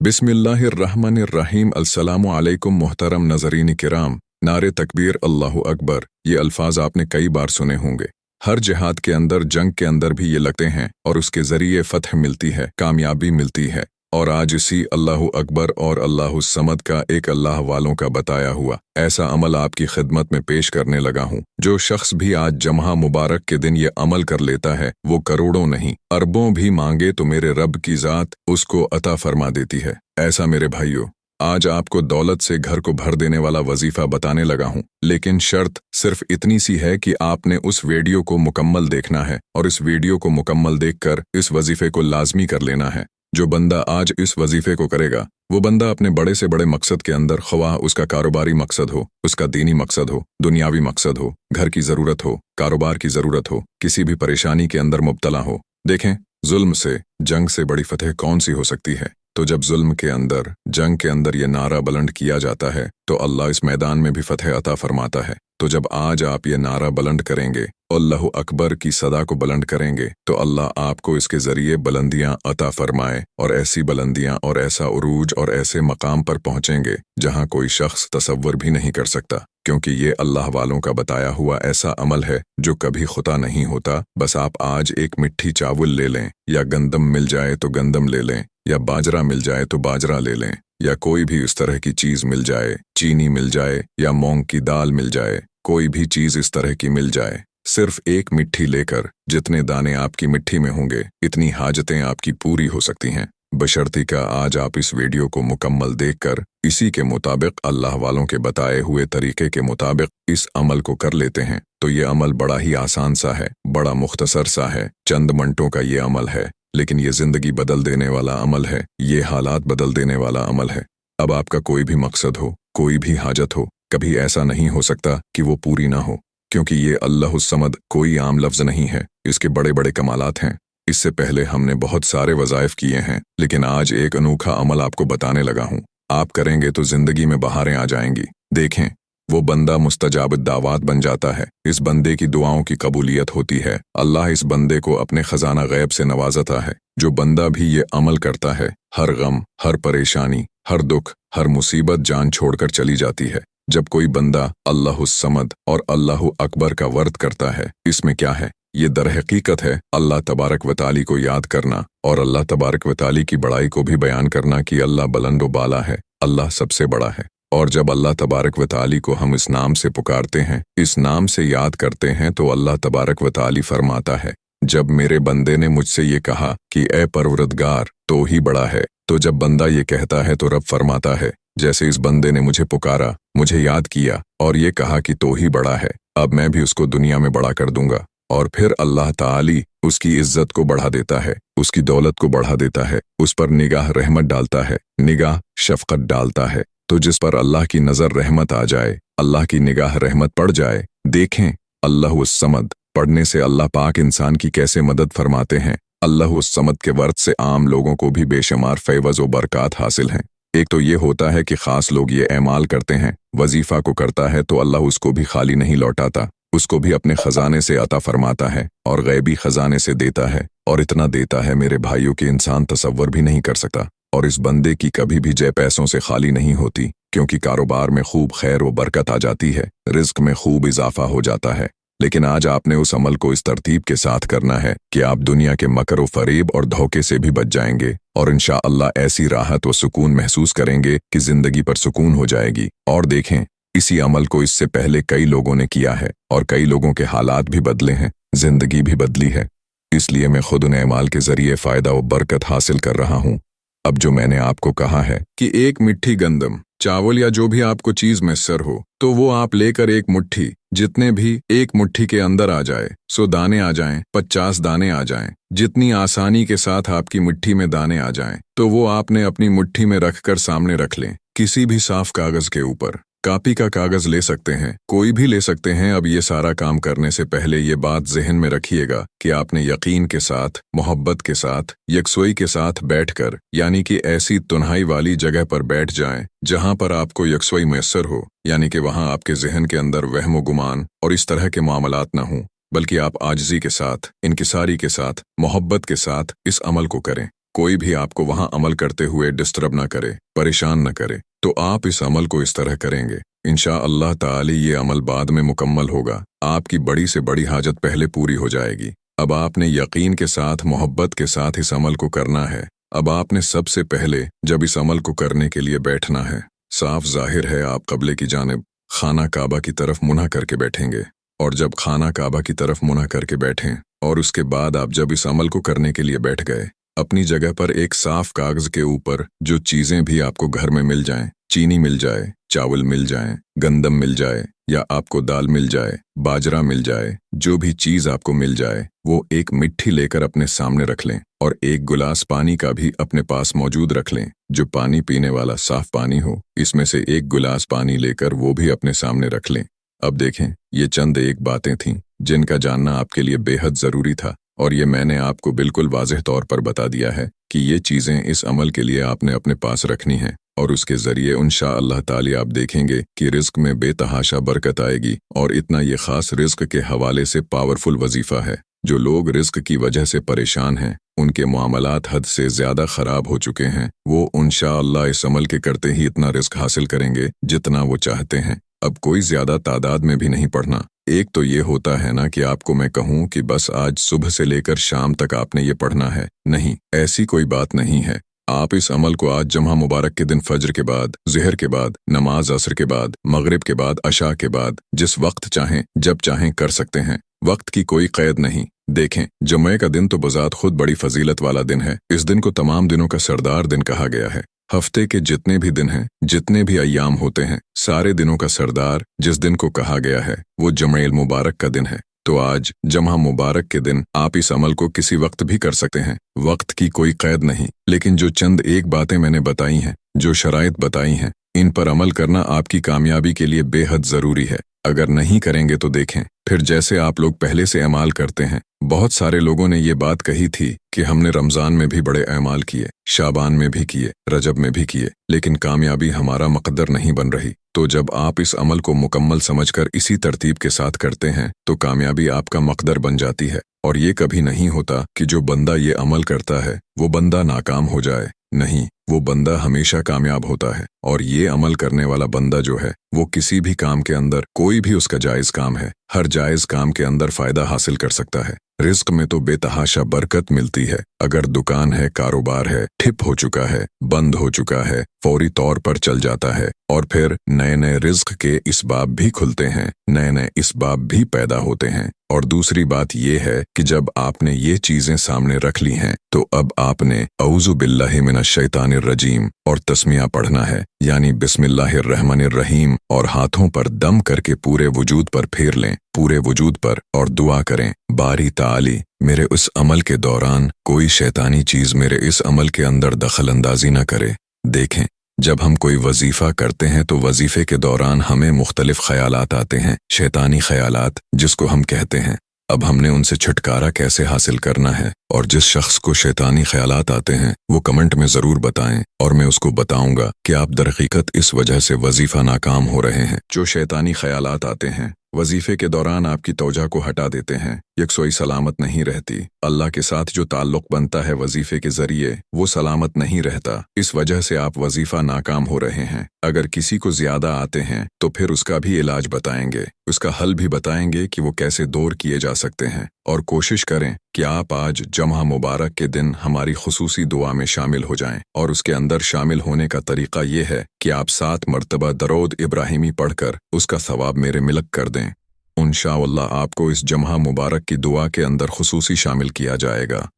बिस्मिल्लाहिर्रहमानिर्रहीम। अस्सलामु अलैकुम मोहतरम नज़रीन किराम। नारे तकबीर, अल्लाहु अकबर, ये अल्फाज आपने कई बार सुने होंगे। हर जिहाद के अंदर, जंग के अंदर भी ये लगते हैं और उसके ज़रिए फ़तह मिलती है, कामयाबी मिलती है। और आज इसी अल्लाहु अकबर और अल्लाहु समद का, एक अल्लाह वालों का बताया हुआ ऐसा अमल आपकी खिदमत में पेश करने लगा हूँ। जो शख्स भी आज जमहा मुबारक के दिन ये अमल कर लेता है, वो करोड़ों नहीं अरबों भी मांगे तो मेरे रब की ज़ात उसको अता फरमा देती है। ऐसा मेरे भाइयों, आज आपको दौलत से घर को भर देने वाला वजीफा बताने लगा हूँ, लेकिन शर्त सिर्फ इतनी सी है कि आपने उस वीडियो को मुकम्मल देखना है और इस वीडियो को मुकम्मल देखकर इस वजीफे को लाजमी कर लेना है। जो बंदा आज इस वजीफे को करेगा, वो बंदा अपने बड़े से बड़े मकसद के अंदर, ख्वाह उसका कारोबारी मकसद हो, उसका दीनी मकसद हो, दुनियावी मकसद हो, घर की ज़रूरत हो, कारोबार की ज़रूरत हो, किसी भी परेशानी के अंदर मुब्तला हो। देखें, जुल्म से, जंग से बड़ी फतह कौन सी हो सकती है? तो जब जुल्म के अंदर, जंग के अंदर ये नारा बुलंद किया जाता है तो अल्लाह इस मैदान में भी फतह अता फरमाता है। तो जब आज आप ये नारा बुलंद करेंगे, अल्लाहु अकबर की सदा को बुलंद करेंगे, तो अल्लाह आपको इसके ज़रिए बुलंदियां अता फरमाए, और ऐसी बुलंदियां और ऐसा उरूज और ऐसे मकाम पर पहुँचेंगे जहाँ कोई शख्स तसव्वुर भी नहीं कर सकता। क्योंकि ये अल्लाह वालों का बताया हुआ ऐसा अमल है जो कभी खुता नहीं होता। बस आप आज एक मिट्ठी चावल ले लें, या गंदम मिल जाए तो गंदम ले लें, या बाजरा मिल जाए तो बाजरा ले लें, या कोई भी इस तरह की चीज़ मिल जाए, चीनी मिल जाए या मूंग की दाल मिल जाए, कोई भी चीज़ इस तरह की मिल जाए, सिर्फ एक मिट्ठी लेकर जितने दाने आपकी मिट्टी में होंगे, इतनी हाजतें आपकी पूरी हो सकती हैं। बशर्ती का आज आप इस वीडियो को मुकम्मल देखकर इसी के मुताबिक, अल्लाह वालों के बताए हुए तरीके के मुताबिक इस अमल को कर लेते हैं, तो ये अमल बड़ा ही आसान सा है, बड़ा मुख्तसर सा है, चंद मिनटों का ये अमल है, लेकिन ये ज़िंदगी बदल देने वाला अमल है, ये हालात बदल देने वाला अमल है। अब आपका कोई भी मकसद हो, कोई भी हाजत हो, कभी ऐसा नहीं हो सकता कि वो पूरी ना हो, क्योंकि ये अल्लाहु समद कोई आम लफ्ज़ नहीं है, इसके बड़े बड़े कमालात हैं। इससे पहले हमने बहुत सारे वज़ाइफ किए हैं, लेकिन आज एक अनोखा अमल आपको बताने लगा हूँ। आप करेंगे तो ज़िंदगी में बहारें आ जाएंगी। देखें, वो बंदा मुस्तजाब दावत बन जाता है, इस बंदे की दुआओं की कबूलियत होती है, अल्लाह इस बंदे को अपने खजाना गैब से नवाजता है। जो बंदा भी ये अमल करता है, हर गम, हर परेशानी, हर दुख, हर मुसीबत जान छोड़कर चली जाती है। जब कोई बंदा अल्लाहु समद और अल्लाहु अकबर का वर्द करता है, इसमें क्या है? ये दर हकीकत है अल्लाह तबारक व ताली को याद करना, और अल्लाह तबारक व ताली की बड़ाई को भी बयान करना कि अल्लाह बुलंद व बाला है, अल्लाह सबसे बड़ा है। और जब अल्लाह तबारक व ताली को हम इस नाम से पुकारते हैं, इस नाम से याद करते हैं, तो अल्लाह तबारक व ताली फरमाता है, जब मेरे बंदे ने मुझसे ये कहा कि ए परवरदिगार, तो ही बड़ा है। तो जब बंदा ये कहता है तो रब फरमाता है, जैसे इस बंदे ने मुझे पुकारा, मुझे याद किया और ये कहा कि तो ही बड़ा है, अब मैं भी उसको दुनिया में बड़ा कर दूंगा। और फिर अल्लाह ताली उसकी इज्जत को बढ़ा देता है, उसकी दौलत को बढ़ा देता है, उस पर निगाह रहमत डालता है, निगाह शफकत डालता है। तो जिस पर अल्लाह की नज़र रहमत आ जाए, अल्लाह की निगाह रहमत पड़ जाए। देखें, अल्लाहु समद पढ़ने से अल्लाह पाक इंसान की कैसे मदद फरमाते हैं। अल्लाहु समद के वर्द से आम लोगों को भी बेशुमार फैवज़ व बरक़ात हासिल हैं। एक तो ये होता है कि ख़ास लोग ये ऐमाल करते हैं, वजीफ़ा को करता है तो अल्लाह उसको भी खाली नहीं लौटाता, उसको भी अपने ख़जाने से अता फरमाता है और गैबी ख़जाने से देता है, और इतना देता है मेरे भाइयों कि इंसान तसव्वुर भी नहीं कर सकता। और इस बंदे की कभी भी जेब पैसों से खाली नहीं होती, क्योंकि कारोबार में खूब खैर व बरकत आ जाती है, रिज़्क़ में खूब इजाफा हो जाता है। लेकिन आज आपने उस अमल को इस तरतीब के साथ करना है कि आप दुनिया के मकर व फरेब और धोखे से भी बच जाएंगे, और इंशाअल्लाह ऐसी राहत व सुकून महसूस करेंगे कि ज़िंदगी पर सुकून हो जाएगी। और देखें, इसी अमल को इससे पहले कई लोगों ने किया है, और कई लोगों के हालात भी बदले हैं, ज़िंदगी भी बदली है। इसलिए मैं खुद उन ऐमाल के ज़रिए फ़ायदा व बरकत हासिल कर रहा हूँ। अब जो मैंने आपको कहा है कि एक मिट्ठी गंदम, चावल या जो भी आपको चीज़ मैसर हो, तो वो आप लेकर एक मुट्ठी, जितने भी एक मुट्ठी के अंदर आ जाए, 100 दाने आ जाएं, 50 दाने आ जाएं, जितनी आसानी के साथ आपकी मुट्ठी में दाने आ जाएं, तो वो आपने अपनी मुट्ठी में रखकर सामने रख लें, किसी भी साफ कागज़ के ऊपर। कापी का कागज़ ले सकते हैं, कोई भी ले सकते हैं। अब ये सारा काम करने से पहले ये बात ज़हन में रखिएगा कि आपने यकीन के साथ, मोहब्बत के साथ, यकसोई के साथ बैठकर, यानी कि ऐसी तुन्हाई वाली जगह पर बैठ जाएं जहां पर आपको यकसोई मैसर हो, यानी कि वहां आपके जहन के अंदर वहम व गुमान और इस तरह के मामलात ना हों, बल्कि आप आजिज़ी के साथ, इनकिसारी के साथ, मोहब्बत के साथ इस अमल को करें। कोई भी आपको वहां अमल करते हुए डिस्टर्ब ना करे, परेशान न करे, तो आप इस अमल को इस तरह करेंगे। इंशाअल्लाह ताली ये अमल बाद में मुकम्मल होगा। आपकी बड़ी से बड़ी हाजत पहले पूरी हो जाएगी। अब आपने यकीन के साथ, मोहब्बत के साथ इस अमल को करना है। अब आपने सबसे पहले जब इस अमल को करने के लिए बैठना है, साफ जाहिर है आप क़िबले की जानिब खाना काबा की तरफ मुँह करके बैठेंगे। और जब खाना काबा की तरफ मुँह करके बैठें और उसके बाद आप जब इस अमल को करने के लिए बैठ गए, अपनी जगह पर एक साफ कागज के ऊपर जो चीजें भी आपको घर में मिल जाएं, चीनी मिल जाए, चावल मिल जाए, गंदम मिल जाए, या आपको दाल मिल जाए, बाजरा मिल जाए, जो भी चीज आपको मिल जाए वो एक मिट्टी लेकर अपने सामने रख लें और एक गिलास पानी का भी अपने पास मौजूद रख लें, जो पानी पीने वाला साफ पानी हो। इसमें से एक गिलास पानी लेकर वो भी अपने सामने रख लें। अब देखें, ये चंद एक बातें थीं जिनका जानना आपके लिए बेहद ज़रूरी था, और ये मैंने आपको बिल्कुल वाज़ेह तौर पर बता दिया है कि ये चीज़ें इस अमल के लिए आपने अपने पास रखनी हैं, और उसके ज़रिए इंशाअल्लाह ताली आप देखेंगे कि रिज़्क में बेतहाशा बरकत आएगी। और इतना ये ख़ास रिज़्क के हवाले से पावरफुल वजीफ़ा है। जो लोग रिज़्क की वजह से परेशान हैं, उनके मामलात हद से ज़्यादा ख़राब हो चुके हैं, वो इंशाअल्लाह इस अमल के करते ही इतना रिज़्क हासिल करेंगे जितना वो चाहते हैं। अब कोई ज़्यादा तादाद में भी नहीं पढ़ना। एक तो ये होता है ना कि आपको मैं कहूँ कि बस आज सुबह से लेकर शाम तक आपने ये पढ़ना है, नहीं, ऐसी कोई बात नहीं है। आप इस अमल को आज जुम्मा मुबारक के दिन फजर के बाद, ज़हर के बाद, नमाज असर के बाद, मगरिब के बाद, अशा के बाद, जिस वक्त चाहें जब चाहें कर सकते हैं। वक्त की कोई क़ैद नहीं। देखें, जुम्मे का दिन तो बज़ात खुद बड़ी फजीलत वाला दिन है। इस दिन को तमाम दिनों का सरदार दिन कहा गया है। हफ्ते के जितने भी दिन हैं, जितने भी अय्याम होते हैं, सारे दिनों का सरदार जिस दिन को कहा गया है वो जुम्मे मुबारक का दिन है। तो आज जुम्मा मुबारक के दिन आप इस अमल को किसी वक्त भी कर सकते हैं, वक्त की कोई क़ैद नहीं। लेकिन जो चंद एक बातें मैंने बताई हैं, जो शराइत बताई हैं, इन पर अमल करना आपकी कामयाबी के लिए बेहद ज़रूरी है। अगर नहीं करेंगे तो देखें, फिर जैसे आप लोग पहले से अमाल करते हैं। बहुत सारे लोगों ने ये बात कही थी कि हमने रमज़ान में भी बड़े अमाल किए, शाबान में भी किए, रजब में भी किए, लेकिन कामयाबी हमारा मुक़द्दर नहीं बन रही। तो जब आप इस अमल को मुकम्मल समझकर इसी तरतीब के साथ करते हैं तो कामयाबी आपका मुक़द्दर बन जाती है। और ये कभी नहीं होता कि जो बंदा ये अमल करता है वो बंदा नाकाम हो जाए, नहीं, वो बंदा हमेशा कामयाब होता है। और ये अमल करने वाला बंदा जो है वो किसी भी काम के अंदर, कोई भी उसका जायज़ काम है, हर जायज़ काम के अंदर फ़ायदा हासिल कर सकता है। रिज़्क में तो बेतहाशा बरकत मिलती है। अगर दुकान है, कारोबार है, ठिप हो चुका है, बंद हो चुका है, फौरी तौर पर चल जाता है, और फिर नए नए रिज़्क के इसबाब भी खुलते हैं, नए नए इसबाब भी पैदा होते हैं। और दूसरी बात यह है कि जब आपने ये चीज़ें सामने रख ली हैं तो अब आपने औज़ु बिल्लाहि मिनश शैतानिर रजीम और तस्मिया पढ़ना है, यानी बिस्मिल्लाहिर रहमानिर रहीम, और हाथों पर दम करके पूरे वजूद पर फेर लें, पूरे वजूद पर, और दुआ करें, बारी ताली मेरे उस अमल के दौरान कोई शैतानी चीज़ मेरे इस अमल के अंदर दखल अंदाजी न करे। देखें, जब हम कोई वजीफ़ा करते हैं तो वजीफ़े के दौरान हमें मुख्तलिफ ख़यालात आते हैं, शैतानी ख़यालात जिसको हम कहते हैं। अब हमने उनसे छुटकारा कैसे हासिल करना है, और जिस शख्स को शैतानी ख़यालात आते हैं वो कमेंट में ज़रूर बताएं, और मैं उसको बताऊंगा कि आप दरहकीकत इस वजह से वजीफ़ा नाकाम हो रहे हैं। जो शैतानी ख़यालात आते हैं वजीफ़े के दौरान आपकी तवज्जो को हटा देते हैं, यकसोई सलामत नहीं रहती। अल्लाह के साथ जो ताल्लुक़ बनता है वजीफ़े के ज़रिए वो सलामत नहीं रहता। इस वजह से आप वजीफ़ा नाकाम हो रहे हैं। अगर किसी को ज़्यादा आते हैं तो फिर उसका भी इलाज बताएंगे, उसका हल भी बताएंगे कि वो कैसे दूर किए जा सकते हैं। और कोशिश करें कि आप आज जुम्मा मुबारक के दिन हमारी खुसूसी दुआ में शामिल हो जाएं। और उसके अंदर शामिल होने का तरीका ये है कि आप 7 मरतबा दरूद इब्राहिमी पढ़कर उसका सवाब मेरे मिलक कर दें। इंशाअल्लाह आपको इस जुम्मा मुबारक की दुआ के अंदर खुसूसी शामिल किया जाएगा।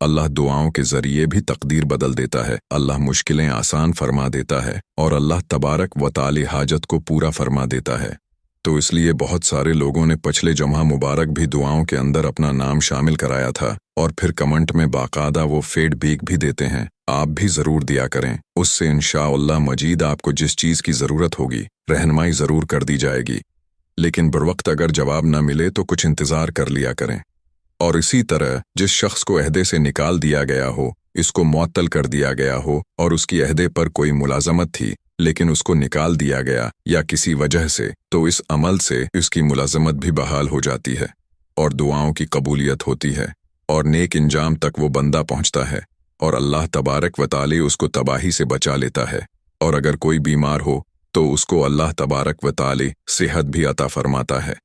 अल्लाह दुआओं के ज़रिए भी तकदीर बदल देता है, अल्लाह मुश्किलें आसान फरमा देता है, और अल्लाह तबारक व ताली हाजत को पूरा फरमा देता है। तो इसलिए बहुत सारे लोगों ने पिछले जुम्मा मुबारक भी दुआओं के अंदर अपना नाम शामिल कराया था, और फिर कमेंट में बाकायदा वो फीडबैक भी देते हैं। आप भी ज़रूर दिया करें, उससे इंशाअल्लाह मजीद आपको जिस चीज़ की ज़रूरत होगी रहनुमाई ज़रूर कर दी जाएगी। लेकिन बरवक्त अगर जवाब न मिले तो कुछ इंतज़ार कर लिया करें। और इसी तरह जिस शख्स को अहदे से निकाल दिया गया हो, इसको मुअत्तल कर दिया गया हो, और उसकी अहदे पर कोई मुलाजमत थी लेकिन उसको निकाल दिया गया या किसी वजह से, तो इस अमल से इसकी मुलाजमत भी बहाल हो जाती है, और दुआओं की कबूलियत होती है, और नेक इंजाम तक वो बंदा पहुंचता है। और अल्लाह तबारक व ताली उसको तबाही से बचा लेता है। और अगर कोई बीमार हो तो उसको अल्लाह तबारक व ताली सेहत भी अता फरमाता है।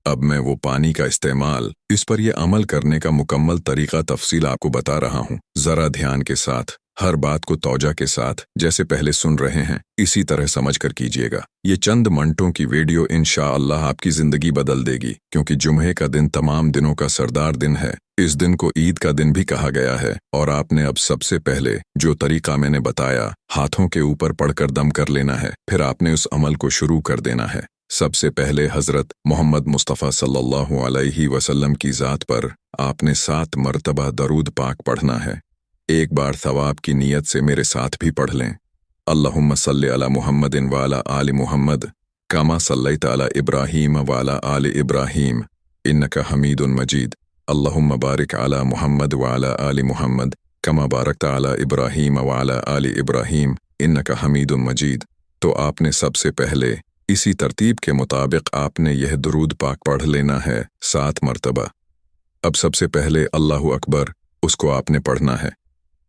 अब मैं वो पानी का इस्तेमाल, इस पर यह अमल करने का मुकम्मल तरीका तफसील आपको बता रहा हूँ। ज़रा ध्यान के साथ, हर बात को तौजा के साथ, जैसे पहले सुन रहे हैं इसी तरह समझ कर कीजिएगा। ये चंद मिनटों की वीडियो इंशाअल्लाह आपकी ज़िंदगी बदल देगी, क्योंकि जुम्मे का दिन तमाम दिनों का सरदार दिन है। इस दिन को ईद का दिन भी कहा गया है। और आपने अब सबसे पहले जो तरीका मैंने बताया, हाथों के ऊपर पड़कर दम कर लेना है, फिर आपने उस अमल को शुरू कर देना है। सबसे पहले हज़रत मोहम्मद मुस्तफ़ा सल्लल्लाहु अलैहि वसल्लम की ज़ात पर आपने 7 मरतबा दरूद पाक पढ़ना है। एक बार सवाब की नीयत से मेरे साथ भी पढ़ लें। अल्लाहुम्मा सल्लि अला मुहम्मदिन व अला आलि मुहम्मद कमा सल्लैत अला इब्राहीम व अला आलि इब्राहीम इन्नका हमीदुन मजीद। अल्लाहुम्मा बारिक अला मुहम्मद व अला आलि मुहम्मद कमा बारकत अला इब्राहीम व अला आलि इब्राहीम इन्नका हमीदुन मजीद। तो आपने सबसे पहले इसी तरतीब के मुताबिक आपने यह दुरूद पाक पढ़ लेना है 7 मरतबा। अब सबसे पहले अल्लाहु अकबर, उसको आपने पढ़ना है।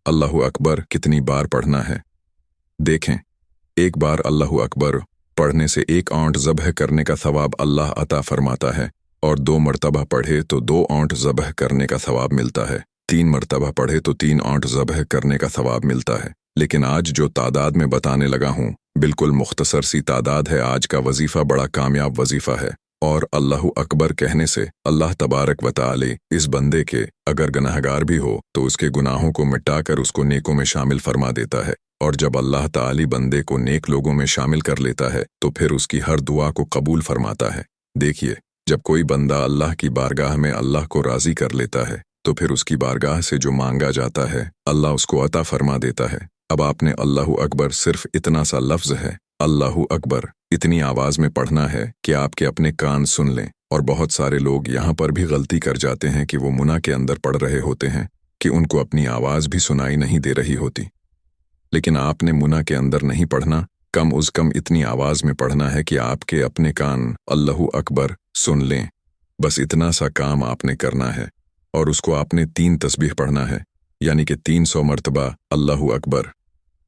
अल्लाहु अकबर कितनी बार पढ़ना है? देखें, एक बार अल्लाहु अकबर पढ़ने से 1 ऊँट ज़बह करने का सवाब अल्लाह अता फरमाता है, और 2 मरतबा पढ़े तो 2 ऊँट ज़बह करने का सवाब मिलता है। 3 मरतबा पढ़े तो 3 ऊँट ज़बह करने का सवाब मिलता है। लेकिन आज जो तादाद में बताने लगा हूँ, बिल्कुल मुख्तसर सी तादाद है। आज का वजीफ़ा बड़ा कामयाब वजीफ़ा है, और अल्लाहु अकबर कहने से अल्लाह तबारक व ताली इस बंदे के अगर गुनाहगार भी हो तो उसके गुनाहों को मिटाकर उसको नेकों में शामिल फरमा देता है। और जब अल्लाह ताली बंदे को नेक लोगों में शामिल कर लेता है तो फिर उसकी हर दुआ को कबूल फरमाता है। देखिए, जब कोई बंदा अल्लाह की बारगाह में अल्लाह को राज़ी कर लेता है तो फिर उसकी बारगाह से जो मांगा जाता है अल्लाह उसको अता फरमा देता है। अब आपने अल्लाहु अकबर सिर्फ इतना सा लफ्ज़ है, अल्लाहु अकबर, इतनी आवाज़ में पढ़ना है कि आपके अपने कान सुन लें। और बहुत सारे लोग यहाँ पर भी गलती कर जाते हैं कि वो मुना के अंदर पढ़ रहे होते हैं कि उनको अपनी आवाज़ भी सुनाई नहीं दे रही होती। लेकिन आपने मुना के अंदर नहीं पढ़ना, कम उज़ कम इतनी आवाज़ में पढ़ना है कि आपके अपने कान अल्लाहु अकबर सुन लें। बस इतना सा काम आपने करना है। और उसको आपने 3 तस्बीह पढ़ना है, यानी कि 300 मरतबा अल्लाहु अकबर।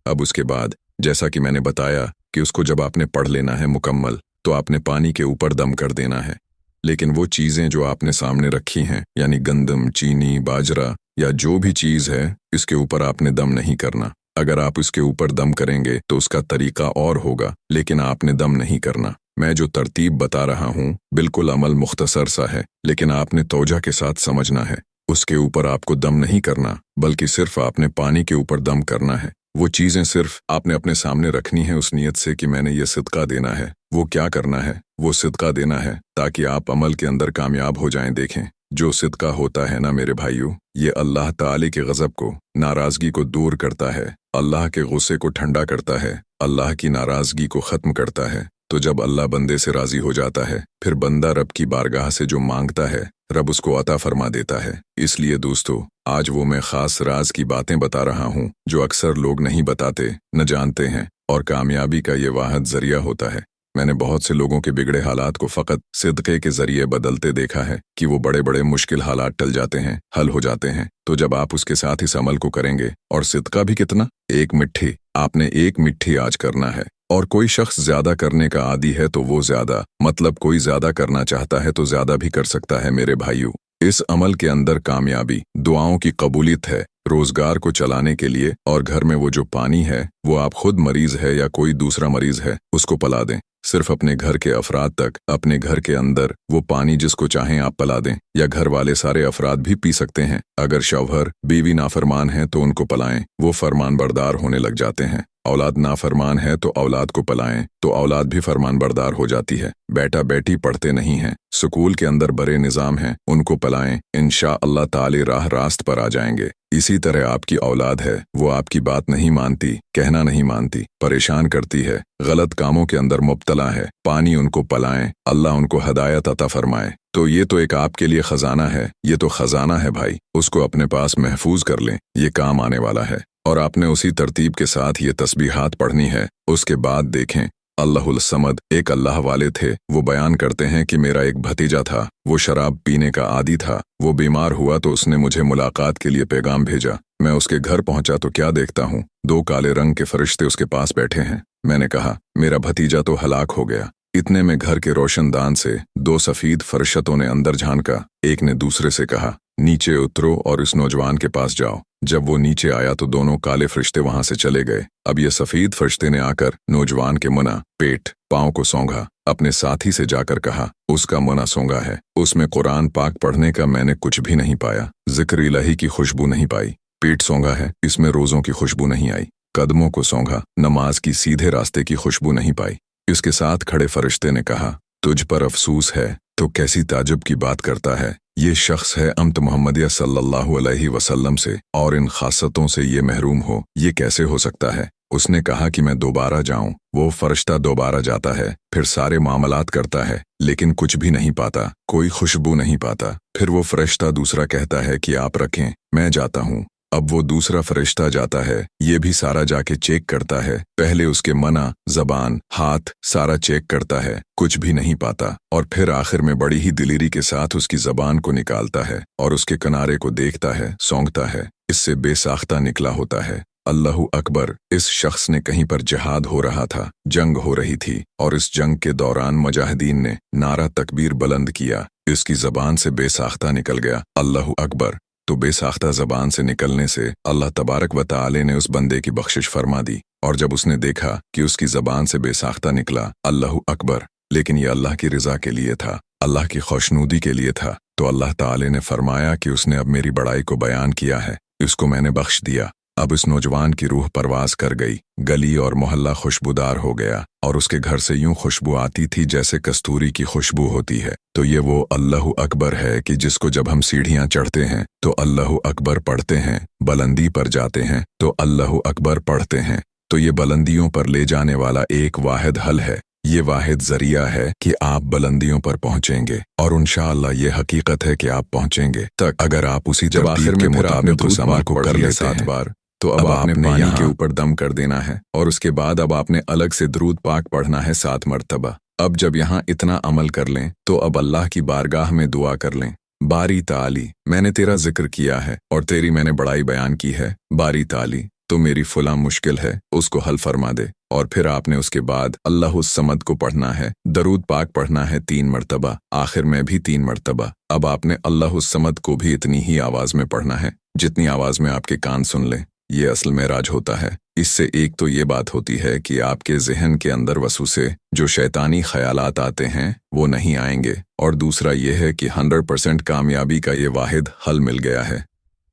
अब उसके बाद जैसा कि मैंने बताया कि उसको जब आपने पढ़ लेना है मुकम्मल, तो आपने पानी के ऊपर दम कर देना है। लेकिन वो चीज़ें जो आपने सामने रखी हैं, यानी गंदम, चीनी, बाजरा या जो भी चीज़ है, इसके ऊपर आपने दम नहीं करना। अगर आप इसके ऊपर दम करेंगे तो उसका तरीका और होगा, लेकिन आपने दम नहीं करना। मैं जो तरतीब बता रहा हूँ बिल्कुल अमल मुख्तसर सा है, लेकिन आपने तौजा के साथ समझना है। उसके ऊपर आपको दम नहीं करना, बल्कि सिर्फ आपने पानी के ऊपर दम करना है। वो चीज़ें सिर्फ आपने अपने सामने रखनी है उस नीयत से कि मैंने ये सदका देना है। वो क्या करना है? वो सदका देना है ताकि आप अमल के अंदर कामयाब हो जाएं। देखें, जो सदका होता है ना मेरे भाइयों, ये अल्लाह ताली के गज़ब को, नाराज़गी को दूर करता है, अल्लाह के गुस्से को ठंडा करता है, अल्लाह की नाराज़गी को ख़त्म करता है। तो जब अल्लाह बंदे से राज़ी हो जाता है, फिर बंदा रब की बारगाह से जो मांगता है रब उसको अता फरमा देता है। इसलिए दोस्तों, आज वो मैं ख़ास राज की बातें बता रहा हूँ जो अक्सर लोग नहीं बताते, न जानते हैं, और कामयाबी का ये वाहिद ज़रिया होता है। मैंने बहुत से लोगों के बिगड़े हालात को फ़कत सिदक़े के ज़रिए बदलते देखा है कि वो बड़े बड़े मुश्किल हालात टल जाते हैं, हल हो जाते हैं। तो जब आप उसके साथ इस अमल को करेंगे, और सिदक़ा भी कितना, 1 मिट्ठी, आपने 1 मिट्ठी आज करना है। और कोई शख्स ज़्यादा करने का आदी है तो वो ज़्यादा, मतलब कोई ज़्यादा करना चाहता है तो ज़्यादा भी कर सकता है मेरे भाइयों। इस अमल के अंदर कामयाबी, दुआओं की कबूलियत है, रोज़गार को चलाने के लिए, और घर में वो जो पानी है वो आप खुद मरीज़ है या कोई दूसरा मरीज़ है उसको पिला दें। सिर्फ अपने घर के अफराद तक, अपने घर के अंदर वो पानी जिसको चाहें आप पिला दें, या घर वाले सारे अफराद भी पी सकते हैं। अगर शौहर बीवी नाफरमान है तो उनको पिलाएं, वो फरमान बरदार होने लग जाते हैं। औलाद नाफरमान है तो औलाद को पिलाएं तो औलाद भी फरमान बरदार हो जाती है। बेटा बेटी पढ़ते नहीं हैं, स्कूल के अंदर बड़े निज़ाम हैं, उनको पिलाएं, इंशाअल्लाह ताली राह रास्त पर आ जाएंगे। इसी तरह आपकी औलाद है, वो आपकी बात नहीं मानती, कहना नहीं मानती, परेशान करती है, गलत कामों के अंदर मुब्तला है, पानी उनको पिलाएं, अल्लाह उनको हदायत अता फरमाए। तो ये तो एक आपके लिए खजाना है, ये तो खजाना है भाई, उसको अपने पास महफूज कर लें, ये काम आने वाला है। और आपने उसी तरतीब के साथ ये तस्बीहात पढ़नी है। उसके बाद देखें, अल्लाहुल समद, एक अल्लाह वाले थे, वो बयान करते हैं कि मेरा एक भतीजा था, वो शराब पीने का आदी था, वो बीमार हुआ तो उसने मुझे मुलाकात के लिए पैगाम भेजा। मैं उसके घर पहुंचा तो क्या देखता हूँ, 2 काले रंग के फरिश्ते उसके पास बैठे हैं। मैंने कहा, मेरा भतीजा तो हलाक हो गया। इतने में घर के रोशनदान से 2 सफेद फरिश्तों ने अंदर झांका। एक ने दूसरे से कहा, नीचे उतरो और इस नौजवान के पास जाओ। जब वो नीचे आया तो दोनों काले फरिश्ते वहां से चले गए। अब ये सफेद फरिश्ते ने आकर नौजवान के मुना, पेट, पांव को सौंघा। अपने साथी से जाकर कहा, उसका मुना सौंगा है, उसमें कुरान पाक पढ़ने का मैंने कुछ भी नहीं पाया, जिक्र इलाही की खुशबू नहीं पाई। पेट सौंगा है, इसमें रोजों की खुशबू नहीं आई। कदमों को सौंघा, नमाज की सीधे रास्ते की खुशबू नहीं पाई। इसके साथ खड़े फरिश्ते ने कहा, तुझ पर अफसूस है, तो कैसी ताजुब की बात करता है। ये शख्स है अमत मोहम्मदिया सल्लल्लाहु अलैहि वसल्लम से, और इन खासतों से ये महरूम हो, ये कैसे हो सकता है। उसने कहा कि मैं दोबारा जाऊं। वो फरिश्ता दोबारा जाता है, फिर सारे मामलात करता है, लेकिन कुछ भी नहीं पाता, कोई खुशबू नहीं पाता। फिर वो फरिश्ता दूसरा कहता है कि आप रखें, मैं जाता हूँ। अब वो दूसरा फरिश्ता जाता है, ये भी सारा जाके चेक करता है। पहले उसके मना, जबान, हाथ सारा चेक करता है, कुछ भी नहीं पाता, और फिर आखिर में बड़ी ही दिलेरी के साथ उसकी जबान को निकालता है और उसके किनारे को देखता है, सौंघता है, इससे बेसाख्ता निकला होता है। अल्लाहु अकबर। इस शख्स ने कहीं पर जिहाद हो रहा था, जंग हो रही थी, और इस जंग के दौरान मुजाहिदीन ने नारा तकबीर बुलंद किया। इसकी जबान से बेसाख्ता निकल गया, अल्लाहु अकबर। तो बेसाख्ता जबान से निकलने से अल्लाह तबारक व तआला ने उस बंदे की बख्शिश फरमा दी। और जब उसने देखा कि उसकी जबान से बेसाख्ता निकला, अल्लाहु अकबर, लेकिन ये अल्लाह की रज़ा के लिए था, अल्लाह की खुशनूदी के लिए था, तो अल्लाह ताला ने फरमाया कि उसने अब मेरी बड़ाई को बयान किया है, इसको मैंने बख्श दिया। अब इस नौजवान की रूह परवाज कर गई, गली और मोहल्ला खुशबूदार हो गया, और उसके घर से यूं खुशबू आती थी जैसे कस्तूरी की खुशबू होती है। तो ये वो अल्लाहु अकबर है कि जिसको जब हम सीढ़ियां चढ़ते हैं तो अल्लाहु अकबर पढ़ते हैं, बुलंदी पर जाते हैं तो अल्लाहु अकबर पढ़ते हैं। तो ये बुलंदियों पर ले जाने वाला एक वाहिद हल है, ये वाहिद जरिया है कि आप बुलंदियों पर पहुंचेंगे, और इंशाअल्लाह ये हकीकत है कि आप पहुंचेंगे तक अगर आप उसी जब आखिर में के मुताबिक उस अमल को कर लेते 7 हैं। बार, तो अब आपने पानी यहाँ के ऊपर दम कर देना है, और उसके बाद अब आपने अलग से दरूद पाक पढ़ना है 7 मरतबा। अब जब यहाँ इतना अमल कर लें तो अब अल्लाह की बारगाह में दुआ कर लें, बारी ताली, मैंने तेरा जिक्र किया है और तेरी मैंने बड़ाई बयान की है, बारी ताली, तो मेरी फुला मुश्किल है, उसको हल फरमा दे। और फिर आपने उसके बाद अल्लाहुस समद को पढ़ना है, दरूद पाक पढ़ना है 3 मरतबा, आखिर में भी 3 मरतबा। अब आपने अल्लाहुस समद को भी इतनी ही आवाज में पढ़ना है जितनी आवाज में आपके कान सुन लें। ये असल में राज होता है। इससे एक तो ये बात होती है कि आपके जहन के अंदर वसूसे जो शैतानी ख्यालात आते हैं वो नहीं आएंगे, और दूसरा ये है कि 100% कामयाबी का ये वाहिद हल मिल गया है।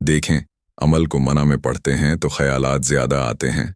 देखें, अमल को मना में पढ़ते हैं तो ख्यालात ज़्यादा आते हैं।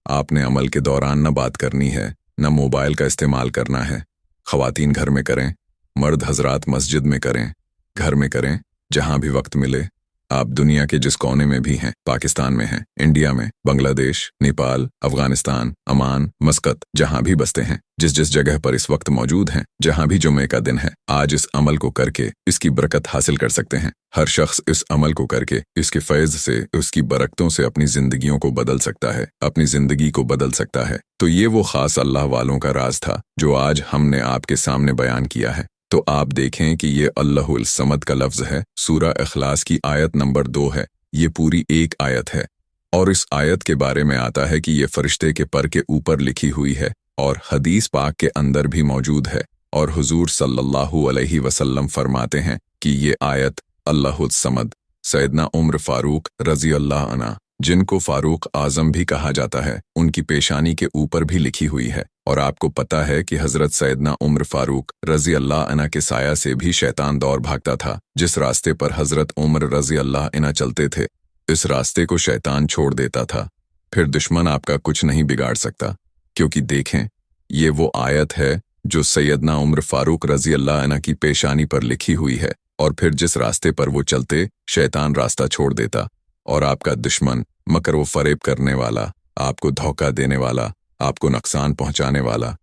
आपने अमल के दौरान न बात करनी है, न मोबाइल का इस्तेमाल करना है। ख़वातीन घर में करें, मर्द हजरात मस्जिद में करें, घर में करें, जहाँ भी वक्त मिले। आप दुनिया के जिस कोने में भी हैं, पाकिस्तान में हैं, इंडिया में, बांग्लादेश, नेपाल, अफगानिस्तान, अमान, मस्कत, जहां भी बसते हैं, जिस जिस जगह पर इस वक्त मौजूद हैं, जहां भी जुम्मे का दिन है, आज इस अमल को करके इसकी बरकत हासिल कर सकते हैं। हर शख्स इस अमल को करके इसके फैज़ से, उसकी बरकतों से अपनी जिंदगियों को बदल सकता है, अपनी जिंदगी को बदल सकता है। तो ये वो खास अल्लाह वालों का राज था जो आज हमने आपके सामने बयान किया है। तो आप देखें कि ये अल्लाहुल समद का लफ्ज़ है, सूरा इखलास की आयत नंबर 2 है। ये पूरी एक आयत है, और इस आयत के बारे में आता है कि ये फरिश्ते के पर के ऊपर लिखी हुई है, और हदीस पाक के अंदर भी मौजूद है। और हुजूर सल्लल्लाहु अलैहि वसल्लम फरमाते हैं कि ये आयत अल्लाहुल समद, सैयदना उम्र फारूक रज़ी अल्लाह अन्हु, जिनको फारूक आज़म भी कहा जाता है, उनकी पेशानी के ऊपर भी लिखी हुई है। और आपको पता है कि हज़रत सैयदना उम्र फारूक रज़ी अल्लाह अन्हु के साया से भी शैतान दौड़ भागता था। जिस रास्ते पर हज़रत उम्र रज़ी अल्लाह अन्हु चलते थे, इस रास्ते को शैतान छोड़ देता था। फिर दुश्मन आपका कुछ नहीं बिगाड़ सकता, क्योंकि देखें, ये वो आयत है जो सैयदना उम्र फारूक रज़ी अल्लाह अन्हु की पेशानी पर लिखी हुई है। और फिर जिस रास्ते पर वो चलते, शैतान रास्ता छोड़ देता, और आपका दुश्मन, मकर व फरेब करने वाला, आपको धोखा देने वाला, आपको नुकसान पहुंचाने वाला,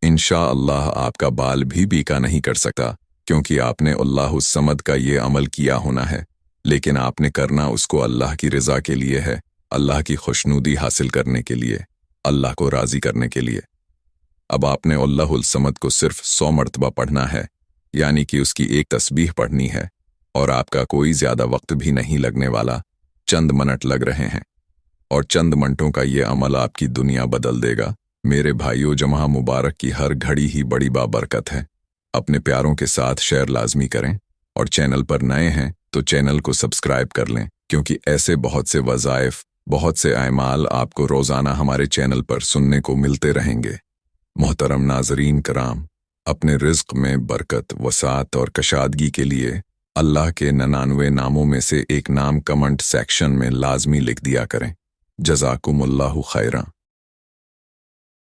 इंशाअल्लाह आपका बाल भी बीका नहीं कर सकता, क्योंकि आपने अल्लाहुस समद का ये अमल किया होना है। लेकिन आपने करना उसको अल्लाह की रज़ा के लिए है, अल्लाह की खुशनूदी हासिल करने के लिए, अल्लाह को राज़ी करने के लिए। अब आपने अल्लाहुल समद को सिर्फ 100 मरतबा पढ़ना है, यानी कि उसकी एक तस्बीह पढ़नी है, और आपका कोई ज़्यादा वक्त भी नहीं लगने वाला। चंद मिनट लग रहे हैं और चंद मिनटों का ये अमल आपकी दुनिया बदल देगा। मेरे भाइयों, जमा मुबारक की हर घड़ी ही बड़ी बाबरकत है। अपने प्यारों के साथ शेयर लाजमी करें और चैनल पर नए हैं तो चैनल को सब्सक्राइब कर लें, क्योंकि ऐसे बहुत से वज़ाइफ, बहुत से अमाल आपको रोज़ाना हमारे चैनल पर सुनने को मिलते रहेंगे। मोहतरम नाज़रीन कराम, अपने रिज़्क़ में बरकत, वसात और कशादगी के लिए अल्लाह के 99 नामों में से एक नाम कमेंट सेक्शन में लाजमी लिख दिया करें। जज़ाकुमुल्लाहु खैरा।